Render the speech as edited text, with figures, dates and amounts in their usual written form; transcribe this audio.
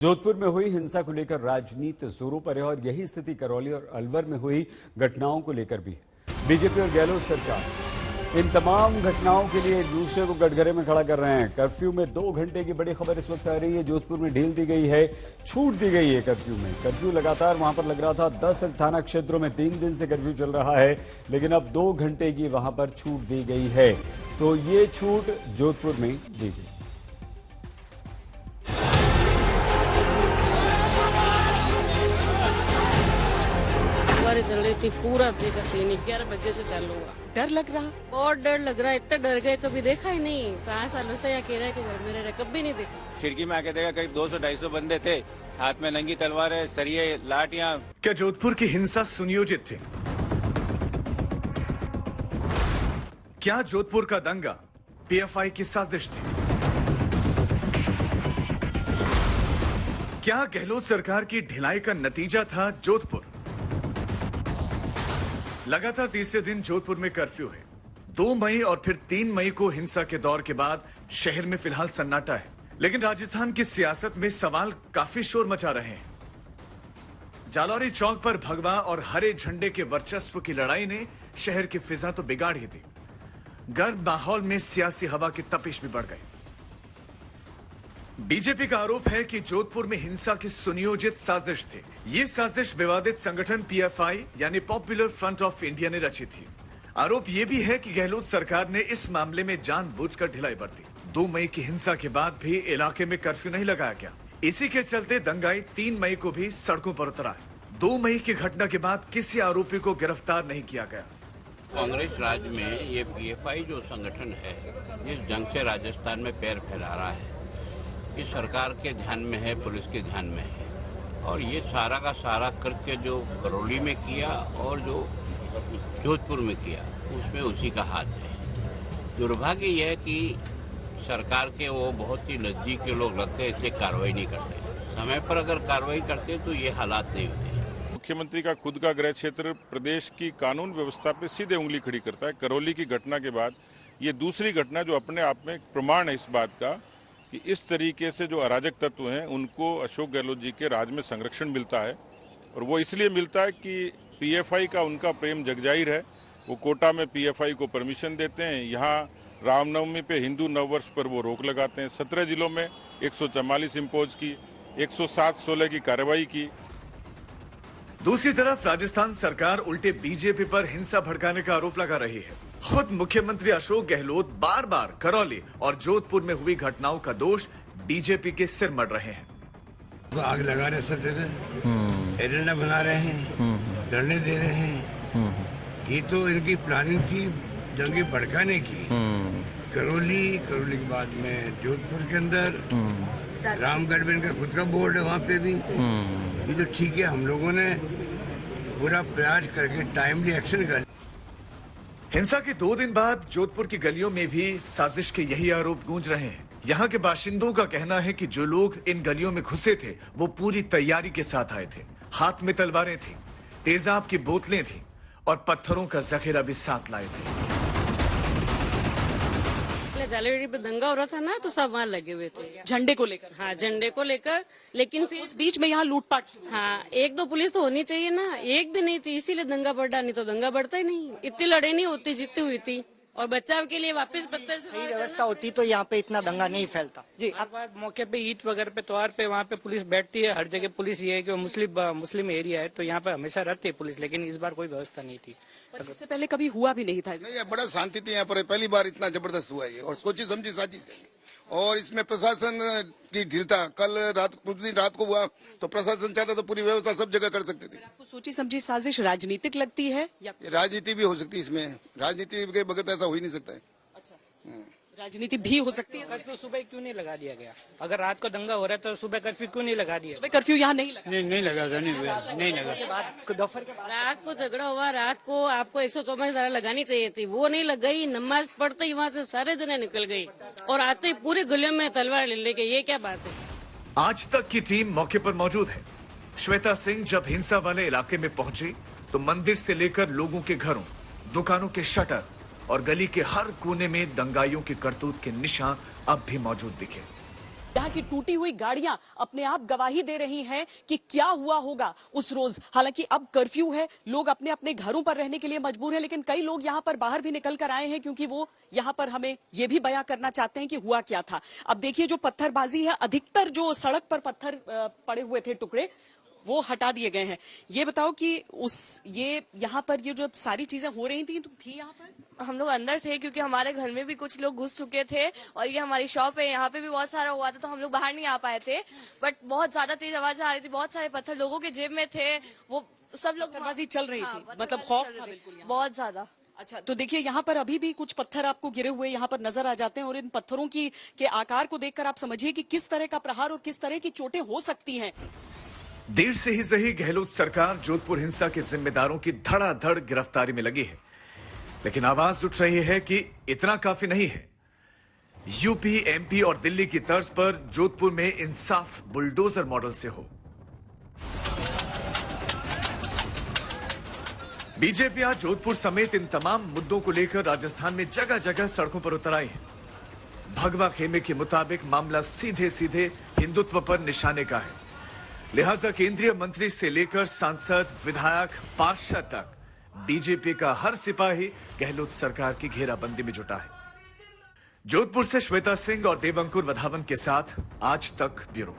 जोधपुर में हुई हिंसा को लेकर राजनीति जोरों पर है और यही स्थिति करौली और अलवर में हुई घटनाओं को लेकर भी है। बीजेपी और गहलोत सरकार इन तमाम घटनाओं के लिए एक दूसरे को कटघरे में खड़ा कर रहे हैं। कर्फ्यू में 2 घंटे की बड़ी खबर इस वक्त आ रही है। जोधपुर में ढील दी गई है, छूट दी गई है कर्फ्यू में। कर्फ्यू लगातार वहां पर लग रहा था। 10 थाना क्षेत्रों में 3 दिन से कर्फ्यू चल रहा है, लेकिन अब 2 घंटे की वहां पर छूट दी गई है। तो ये छूट जोधपुर में दी गई। चल रही थी, पूरा देखा सीन 11 बजे से चालू हुआ। डर लग रहा, बहुत डर लग रहा है। इतना डर गए, कभी देखा ही नहीं। 7 सालों से या कह रहा है कि घर में रह रहे, कभी नहीं देखा। खिड़की में आके देखा, करीब 200-250 बंदे थे, हाथ में नंगी तलवारें, सरिये, लाठियां। क्या जोधपुर की हिंसा सुनियोजित थी? क्या जोधपुर का दंगा पीएफआई की साजिश थी? क्या गहलोत सरकार की ढिलाई का नतीजा था जोधपुर? लगातार तीसरे दिन जोधपुर में कर्फ्यू है। 2 मई और फिर 3 मई को हिंसा के दौर के बाद शहर में फिलहाल सन्नाटा है, लेकिन राजस्थान की सियासत में सवाल काफी शोर मचा रहे हैं। जालौरी चौक पर भगवा और हरे झंडे के वर्चस्व की लड़ाई ने शहर की फिजा तो बिगाड़ ही दी। गर्म माहौल में सियासी हवा की तपिश भी बढ़ गई। बीजेपी का आरोप है कि जोधपुर में हिंसा की सुनियोजित साजिश थी। ये साजिश विवादित संगठन पीएफआई यानी पॉपुलर फ्रंट ऑफ इंडिया ने रची थी। आरोप यह भी है कि गहलोत सरकार ने इस मामले में जानबूझकर ढिलाई बरती। 2 मई की हिंसा के बाद भी इलाके में कर्फ्यू नहीं लगाया गया। इसी के चलते दंगाई 3 मई को भी सड़कों पर उतर आए। 2 मई की घटना के बाद किसी आरोपी को गिरफ्तार नहीं किया गया। कांग्रेस राज में ये पीएफआई जो संगठन है, जिस ढंग से राजस्थान में पैर फैला रहा है, ये सरकार के ध्यान में है, पुलिस के ध्यान में है। और ये सारा का सारा कृत्य जो करौली में किया और जो जोधपुर में किया, उसमें उसी का हाथ है। दुर्भाग्य यह है कि सरकार के वो बहुत ही नजदीक के लोग लगते हैं, इसलिए कार्रवाई नहीं करते। समय पर अगर कार्रवाई करते तो ये हालात नहीं होते। मुख्यमंत्री का खुद का गृह क्षेत्र प्रदेश की कानून व्यवस्था पे सीधे उंगली खड़ी करता है। करौली की घटना के बाद ये दूसरी घटना जो अपने आप में प्रमाण है इस बात का कि इस तरीके से जो अराजक तत्व हैं उनको अशोक गहलोत जी के राज में संरक्षण मिलता है। और वो इसलिए मिलता है कि पीएफआई का उनका प्रेम जगजाहिर है। वो कोटा में पीएफआई को परमिशन देते हैं, यहाँ रामनवमी पे हिंदू नववर्ष पर वो रोक लगाते हैं। 17 जिलों में 144 इम्पोज की, 107-16 की कार्रवाई की। दूसरी तरफ राजस्थान सरकार उल्टे बीजेपी पर हिंसा भड़काने का आरोप लगा रही है। खुद मुख्यमंत्री अशोक गहलोत बार बार करौली और जोधपुर में हुई घटनाओं का दोष बीजेपी के सिर मढ़ रहे हैं। तो आग लगा रहे सब जगह, एजेंडा बना रहे हैं, धरने दे रहे हैं। ये तो इनकी प्लानिंग थी जंगे भड़काने की। करौली के बाद में जोधपुर के अंदर रामगढ़ में इनका खुद का बोर्ड है, वहाँ पे भी। ये तो ठीक है, हम लोगों ने पूरा प्रयास करके टाइमली एक्शन कर। हिंसा के 2 दिन बाद जोधपुर की गलियों में भी साजिश के यही आरोप गूंज रहे हैं। यहाँ के बाशिंदों का कहना है कि जो लोग इन गलियों में घुसे थे वो पूरी तैयारी के साथ आए थे। हाथ में तलवारें थी, तेजाब की बोतलें थी और पत्थरों का जखीरा भी साथ लाए थे। जालौरी पे दंगा हो रहा था ना, तो सब वहाँ लगे हुए थे झंडे को लेकर। हाँ, झंडे को लेकर। लेकिन फिर उस बीच में यहाँ लूटपाट। हाँ, 1-2 पुलिस तो होनी चाहिए ना, एक भी नहीं थी, इसीलिए दंगा बढ़ा। नहीं तो दंगा बढ़ता ही नहीं। इतनी लड़ाई नहीं होती जितनी हुई थी। और बचाव के लिए वापस पत्थर से सही व्यवस्था होती तो यहाँ पे इतना दंगा नहीं फैलता। जी, आप मौके पे ईद वगैरह पे त्योहार पे वहाँ पे पुलिस बैठती है। हर जगह पुलिस ये है कि मुस्लिम एरिया है, तो यहाँ पे हमेशा रहती है पुलिस, लेकिन इस बार कोई व्यवस्था नहीं थी। इससे पहले कभी हुआ भी नहीं था। नहीं, बड़ा शांति थी यहाँ पर, पहली बार इतना जबरदस्त हुआ है और सोची समझी साजिश है। और इसमें प्रशासन की ढीलता, कल रात को हुआ तो प्रशासन चाहता तो पूरी व्यवस्था सब जगह कर सकते थे। आपको सोची समझी साजिश राजनीतिक लगती है या राजनीति भी हो सकती है? इसमें राजनीति के बगैर तो ऐसा हो ही नहीं सकता है। अच्छा, राजनीति भी हो सकती है। कर्फ्यू सुबह क्यों नहीं लगा दिया गया? अगर रात को दंगा हो रहा है तो सुबह कर्फ्यू क्यों नहीं लगा दिया? सुबह कर्फ्यू यहाँ नहीं लगा। नहीं लगा था, नहीं लगा। रात को झगड़ा हुआ, रात को आपको 124 धारा लगानी चाहिए थी, वो नहीं लग गई। नमाज पढ़ते ही वहाँ से सारे जने निकल गई और आते ही पूरे गलियों में तलवार ले लेके। ये क्या बात है? आज तक की टीम मौके पर मौजूद है। श्वेता सिंह जब हिंसा वाले इलाके में पहुंची तो मंदिर से लेकर लोगों के घरों, दुकानों के शटर और गली के हर कोने में दंगाइयों की करतूत के निशान अब भी मौजूद दिखे। यहाँ की टूटी हुई गाड़ियां अपने आप गवाही दे रही हैं कि क्या हुआ होगा उस रोज। हालांकि अब कर्फ्यू है, लोग अपने अपने घरों पर रहने के लिए मजबूर हैं, लेकिन कई लोग यहाँ पर बाहर भी निकल कर आए हैं क्योंकि वो यहाँ पर हमें ये भी बयां करना चाहते हैं कि हुआ क्या था। अब देखिए जो पत्थरबाजी है, अधिकतर जो सड़क पर पत्थर पड़े हुए थे टुकड़े, वो हटा दिए गए हैं। ये बताओ कि ये यहाँ पर ये जो सारी चीजें हो रही थी तो थी यहाँ पर? हम लोग अंदर थे क्योंकि हमारे घर में भी कुछ लोग घुस चुके थे और ये हमारी शॉप है, यहाँ पे भी बहुत सारा हुआ था तो हम लोग बाहर नहीं आ पाए थे। बट बहुत ज्यादा तेज आवाज आ रही थी, बहुत सारे पत्थर लोगों के जेब में थे, वो सब लोग पत्थरबाजी चल रही थी, मतलब खौफ था बिल्कुल यहाँ। बहुत ज्यादा। अच्छा, तो देखिए यहाँ पर अभी भी कुछ पत्थर आपको गिरे हुए यहाँ पर नजर आ जाते हैं और इन पत्थरों के आकार को देखकर आप समझिए कि किस तरह का प्रहार और किस तरह की चोटें हो सकती हैं। देर से ही सही गहलोत सरकार जोधपुर हिंसा के जिम्मेदारों की धड़ाधड़ गिरफ्तारी में लगी है, लेकिन आवाज उठ रही है कि इतना काफी नहीं है। यूपी, एमपी और दिल्ली की तर्ज पर जोधपुर में इंसाफ बुलडोजर मॉडल से हो। बीजेपी आज जोधपुर समेत इन तमाम मुद्दों को लेकर राजस्थान में जगह जगह सड़कों पर उतर आई है। भगवा खेमे के मुताबिक मामला सीधे सीधे हिंदुत्व पर निशाने का है, लिहाजा केंद्रीय मंत्री से लेकर सांसद, विधायक, पार्षद तक बीजेपी का हर सिपाही गहलोत सरकार की घेराबंदी में जुटा है। जोधपुर से श्वेता सिंह और देवंकुर वधावन के साथ आज तक ब्यूरो।